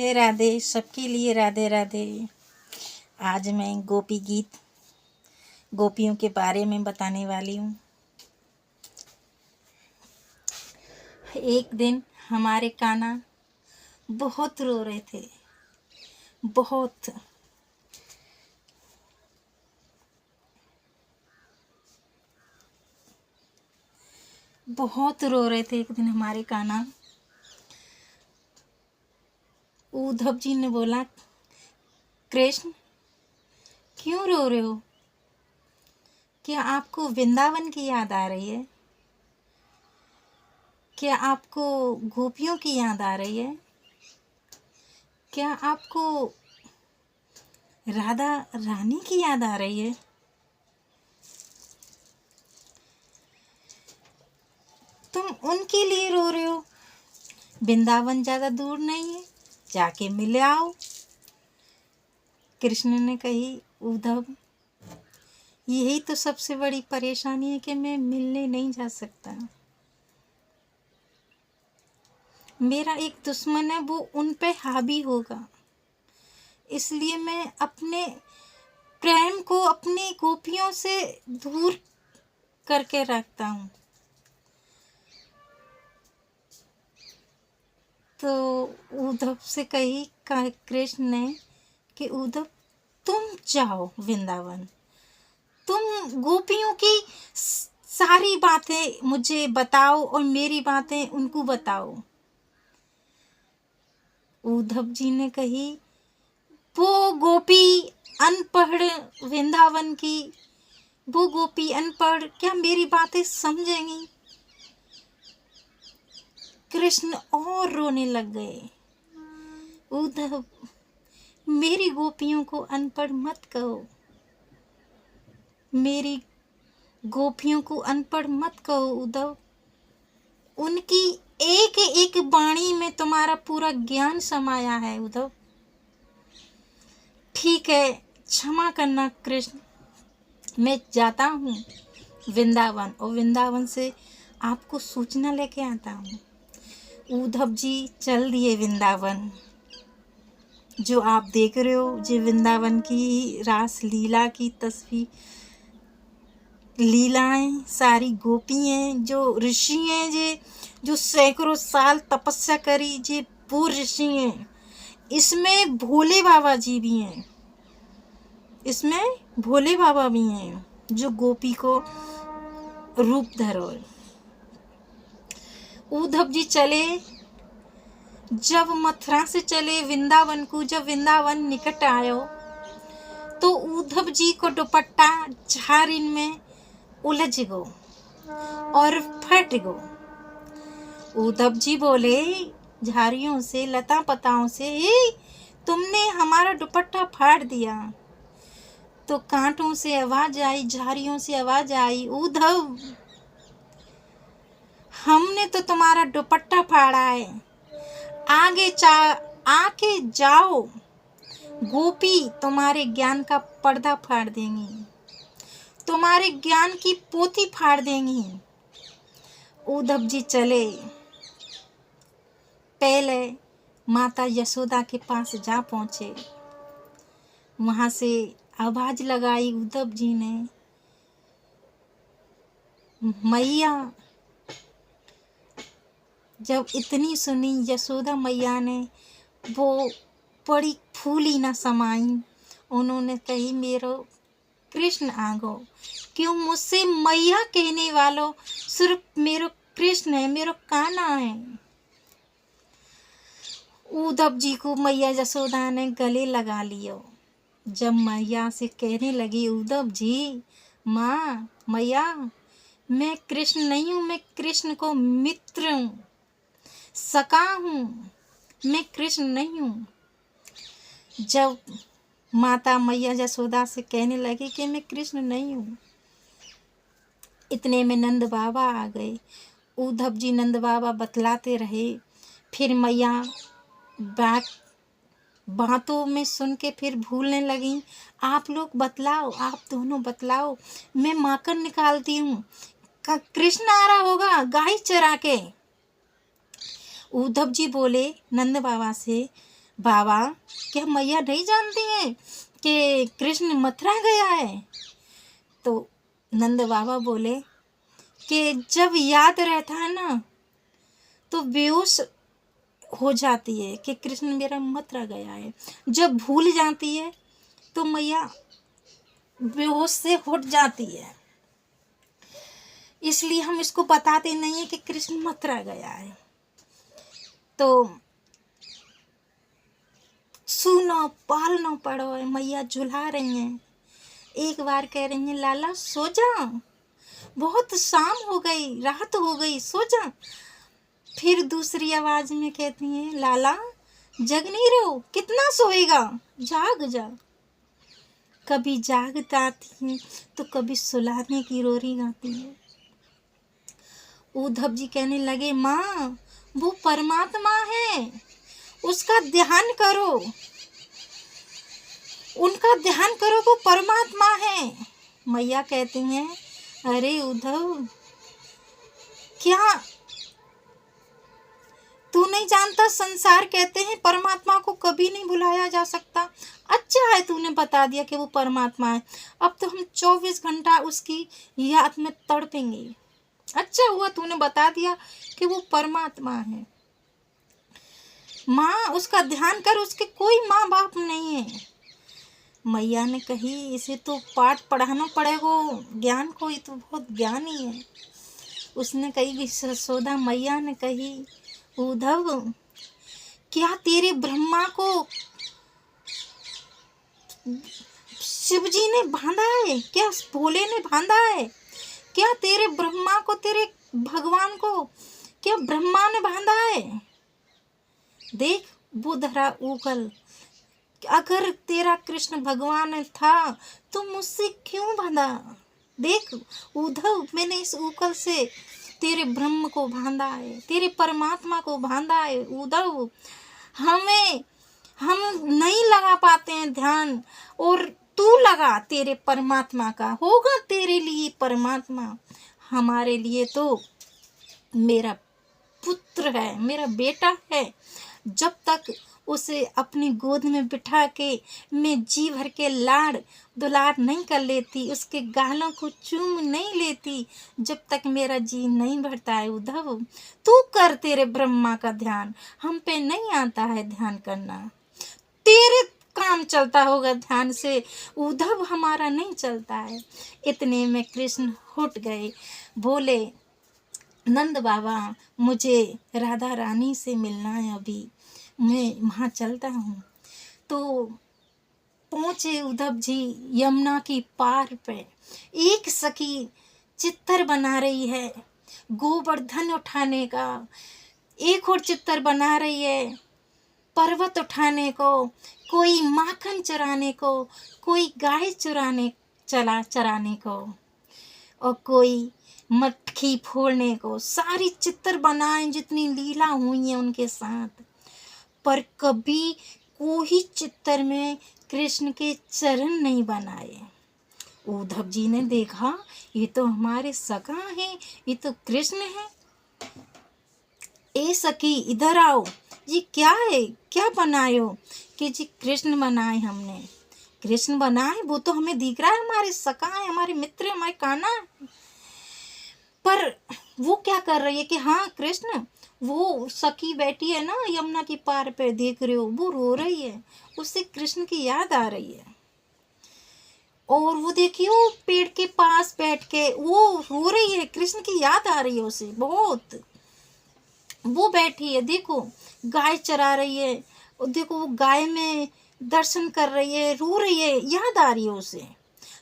राधे राधे, सबके लिए राधे राधे। आज मैं गोपी गीत, गोपियों के बारे में बताने वाली हूँ। एक दिन हमारे कान्हा बहुत रो रहे थे, बहुत। बहुत रो रहे थे एक दिन हमारे कान्हा। उद्धव जी ने बोला, कृष्ण क्यों रो रहे हो? क्या आपको वृंदावन की याद आ रही है? क्या आपको गोपियों की याद आ रही है? क्या आपको राधा रानी की याद आ रही है? तुम उनके लिए रो रहे हो। वृंदावन ज़्यादा दूर नहीं है, जाके मिल आओ। कृष्ण ने कही, उद्धव यही तो सबसे बड़ी परेशानी है कि मैं मिलने नहीं जा सकता। मेरा एक दुश्मन है, वो उन पे हावी होगा, इसलिए मैं अपने प्रेम को अपनी गोपियों से दूर करके रखता हूँ। तो उद्धव से कही कृष्ण ने कि उद्धव तुम जाओ वृंदावन, तुम गोपियों की सारी बातें मुझे बताओ और मेरी बातें उनको बताओ। उद्धव जी ने कही, वो गोपी अनपढ़ वृंदावन की, वो गोपी अनपढ़ क्या मेरी बातें समझेंगी? कृष्ण और रोने लग गए। उद्धव मेरी गोपियों को अनपढ़ मत कहो, मेरी गोपियों को अनपढ़ मत कहो उद्धव। उनकी एक एक वाणी में तुम्हारा पूरा ज्ञान समाया है उद्धव। ठीक है, क्षमा करना कृष्ण, मैं जाता हूँ वृंदावन और वृंदावन से आपको सूचना लेके आता हूँ। उद्धव जी चल दिए वृंदावन। जो आप देख रहे हो, जो वृंदावन की रास लीला की तस्वीर, लीलाएं, सारी गोपी हैं, जो ऋषि हैं, जो सैकड़ों साल तपस्या करी, जे वो ऋषि हैं। इसमें भोले बाबा जी भी हैं, इसमें भोले बाबा भी हैं जो गोपी को रूप धरो। उद्धव जी चले, जब मथुरा से चले वृंदावन को, जब वृंदावन निकट आयो तो उद्धव जी को दुपट्टा झारिन में उलझ गो और फट गो। उद्धव जी बोले झारियों से, लता पताओं से, तुमने हमारा दुपट्टा फाड़ दिया। तो कांटों से आवाज आई, झारियों से आवाज आई, उद्धव हमने तो तुम्हारा दुपट्टा फाड़ा है, आके जाओ, गोपी तुम्हारे ज्ञान का पर्दा फाड़ देंगी, तुम्हारे ज्ञान की पोथी फाड़ देंगी। उद्धव जी चले, पहले माता यशोदा के पास जा पहुँचे। वहाँ से आवाज लगाई उद्धव जी ने, मैया। जब इतनी सुनी यशोदा मैया ने, वो बड़ी फूली ना समाई। उन्होंने कही, मेरो कृष्ण आगो, क्यों मुझसे मैया कहने वालों, सिर्फ मेरो कृष्ण है, मेरो कान्हा है। उद्धव जी को मैया यशोदा ने गले लगा लियो। जब मैया से कहने लगी, उद्धव जी, माँ, मैया, मैं कृष्ण नहीं हूँ, मैं कृष्ण को मित्र हूँ, सखा हूँ, मैं कृष्ण नहीं हूँ। जब माता मैया यशोदा से कहने लगी कि मैं कृष्ण नहीं हूँ, इतने में नंद बाबा आ गए। उद्धव जी नंद बाबा बतलाते रहे। फिर मैया बातों में सुन के फिर भूलने लगी। आप लोग बतलाओ, आप दोनों बतलाओ, मैं माखन निकालती हूँ। कृष्ण आ रहा होगा गाय चरा के। उद्धव जी बोले नंद बाबा से, बाबा क्या मैया नहीं जानती हैं कि कृष्ण मथुरा गया है? तो नंद बाबा बोले कि जब याद रहता है ना तो बेहोश हो जाती है कि कृष्ण मेरा मथुरा गया है। जब भूल जाती है तो मैया बेहोश से उठ जाती है। इसलिए हम इसको बताते नहीं है कि कृष्ण मथुरा गया है। तो सुनो पालनो पड़ो है, मैया झुला रही हैं। एक बार कह रही हैं लाला सो जा, बहुत शाम हो गई, रात हो गई, सो जा। फिर दूसरी आवाज में कहती हैं लाला जग नहीं रहो, कितना सोएगा, जाग जा। कभी जागता थी तो कभी सुलाने की रोरी गाती है। उद्धव जी कहने लगे माँ वो परमात्मा है, उसका ध्यान करो, उनका ध्यान करो, वो परमात्मा है। मैया कहती हैं अरे उद्धव क्या तू नहीं जानता, संसार कहते हैं परमात्मा को कभी नहीं बुलाया जा सकता। अच्छा है तूने बता दिया कि वो परमात्मा है, अब तो हम 24 घंटा उसकी याद में तड़पेंगे। अच्छा हुआ तूने बता दिया कि वो परमात्मा है। माँ उसका ध्यान कर, उसके कोई माँ बाप नहीं है। मैया ने कही इसे तो पाठ पढ़ाना पड़ेगा, ज्ञान को, ये तो बहुत ज्ञानी है। उसने कही कि यशोदा मैया ने कही उद्धव क्या तेरे ब्रह्मा को शिवजी ने बांधा है, क्या भोले ने बांधा है? क्या तेरे ब्रह्मा को, तेरे भगवान को क्या ब्रह्मा ने बांधा है? देख वो धरा उगल, अगर तेरा कृष्ण भगवान था तो मुझसे क्यों बांधा? देख उद्धव मैंने इस उगल से तेरे ब्रह्म को बांधा है, तेरे परमात्मा को बांधा है। उद्धव हम नहीं लगा पाते हैं ध्यान, और तू लगा, तेरे परमात्मा का होगा तेरे लिए परमात्मा। हमारे लिए तो मेरा पुत्र है, मेरा बेटा है। जब तक उसे अपनी गोद में बिठा के मैं जी भर के लाड़ दुलार नहीं कर लेती, उसके गालों को चूम नहीं लेती, जब तक मेरा जी नहीं भरता है। उद्धव तू कर तेरे ब्रह्मा का ध्यान, हम पे नहीं आता है ध्यान करना। तेरे काम चलता होगा ध्यान से, उद्धव हमारा नहीं चलता है। इतने में कृष्ण उठ गए, बोले नंद बाबा मुझे राधा रानी से मिलना है, अभी मैं वहाँ चलता हूँ। तो पहुँचे उद्धव जी यमुना की पार पे। एक सखी चित्तर बना रही है गोवर्धन उठाने का, एक और चित्तर बना रही है पर्वत उठाने को, कोई माखन चुराने को, कोई गाय चराने को, और कोई मटकी फोड़ने को। सारी चित्तर बनाए जितनी लीला हुई है उनके साथ, पर कभी कोई चित्तर में कृष्ण के चरण नहीं बनाए। उद्धव जी ने देखा ये तो हमारे सखा है, ये तो कृष्ण है। ए सखी इधर आओ, जी क्या है, क्या बनाए हो? कि जी कृष्ण बनाए हमने। कृष्ण बनाए वो तो हमें दिख रहा है, हमारे सखा है, हमारे मित्र, हमारे कान्हा है। पर वो क्या कर रही है कि हाँ कृष्ण, वो सखी बैठी है ना यमुना की पार पे, देख रहे हो वो रो रही है, उससे कृष्ण की याद आ रही है। और वो देखियो पेड़ के पास बैठ के वो रो रही है, कृष्ण की याद आ रही है उसे बहुत। वो बैठी है, देखो गाय चरा रही है, और देखो वो गाय में दर्शन कर रही है, रो रही है, याद आ रही है उसे।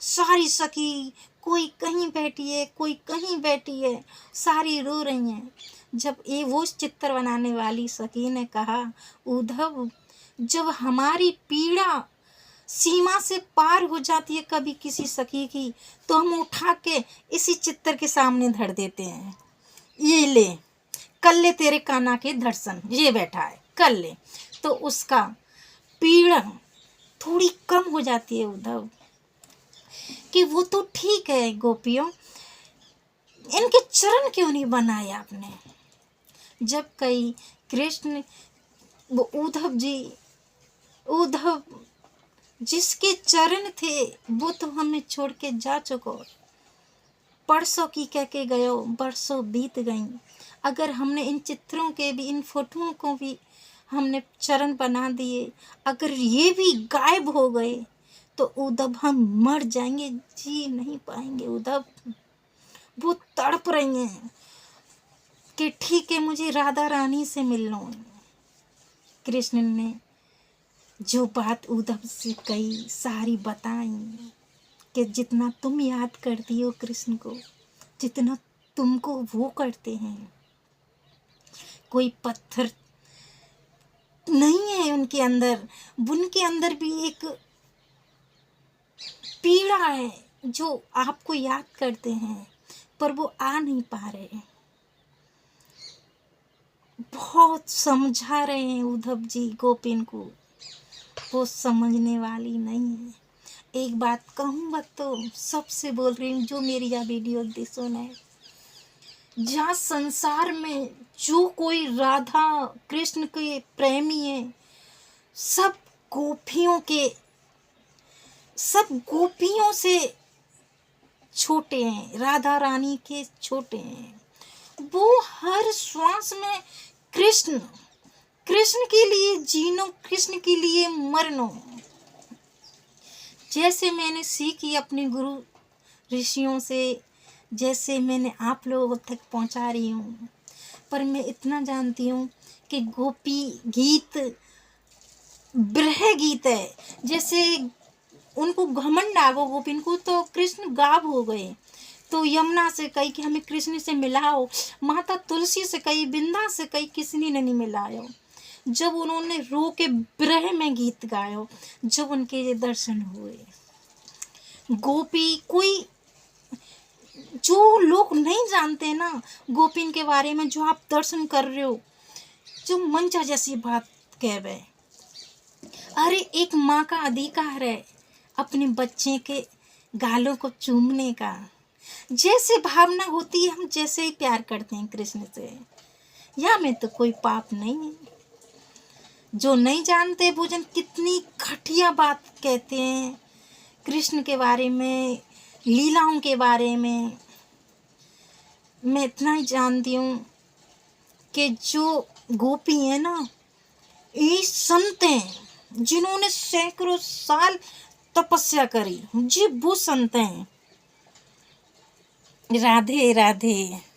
सारी सखी कोई कहीं बैठी है, कोई कहीं बैठी है, सारी रो रही हैं। जब ये वो चित्र बनाने वाली सखी ने कहा उद्धव जब हमारी पीड़ा सीमा से पार हो जाती है कभी किसी सखी की, तो हम उठा के इसी चित्र के सामने धर देते हैं, ये ले कर ले तेरे कान्हा के दर्शन, ये बैठा है कर ले। तो उसका पीड़ा थोड़ी कम हो जाती है। उद्धव कि वो तो ठीक है गोपियों, इनके चरण क्यों नहीं बनाए आपने? जब कई कृष्ण वो उद्धव जी उद्धव जिसके चरण थे वो तो हमें छोड़ के जा चुको। परसों की कह के गयो, बरसों बीत गई। अगर हमने इन चित्रों के भी, इन फोटोओं को भी हमने चरण बना दिए, अगर ये भी गायब हो गए तो उद्धव हम मर जाएंगे, जी नहीं पाएंगे। उद्धव वो तड़प रही हैं कि ठीक है मुझे राधा रानी से मिलना है। कृष्ण ने जो बात उद्धव से कही सारी बताई कि जितना तुम याद करती हो कृष्ण को, जितना तुमको वो करते हैं, कोई पत्थर नहीं है उनके अंदर भी एक पीड़ा है जो आपको याद करते हैं, पर वो आ नहीं पा रहे। बहुत समझा रहे हैं उद्धव जी गोपिन को, वो समझने वाली नहीं है। एक बात कहूँगा तो सबसे बोल रही हूँ जो मेरी यह वीडियो सुन है, जहाँ संसार में जो कोई राधा कृष्ण के प्रेमी है, सब गोपियों से छोटे हैं, राधा रानी के छोटे हैं। वो हर श्वास में कृष्ण के लिए जीनो, कृष्ण के लिए मरनो। जैसे मैंने सीखी अपने गुरु ऋषियों से, जैसे मैंने आप लोगों तक पहुंचा रही हूँ। पर मैं इतना जानती हूँ कि गोपी गीत ब्रह गीत है। जैसे उनको घमंड आ गो गोपिन को, तो कृष्ण गायब हो गए। तो यमुना से कही कि हमें कृष्ण से मिलाओ, माता तुलसी से कही, बिंदा से कही, किसी ने नहीं मिलायो। जब उन्होंने रो के ब्रह में गीत गायो, जब उनके दर्शन हुए। गोपी कोई जो लोग नहीं जानते ना गोपिन के बारे में, जो आप दर्शन कर रहे हो, जो मंचा जैसी बात कहवे। अरे एक माँ का अधिकार है अपने बच्चे के गालों को चूमने का। जैसे भावना होती है, हम जैसे ही प्यार करते हैं कृष्ण से, या में तो कोई पाप नहीं है। जो नहीं जानते वो जन कितनी घटिया बात कहते हैं कृष्ण के बारे में, लीलाओं के बारे में। मैं इतना ही जानती हूँ कि जो गोपी है ना, ये संत हैं जिन्होंने सैकड़ों साल तपस्या करी, जी वो संत हैं। राधे राधे।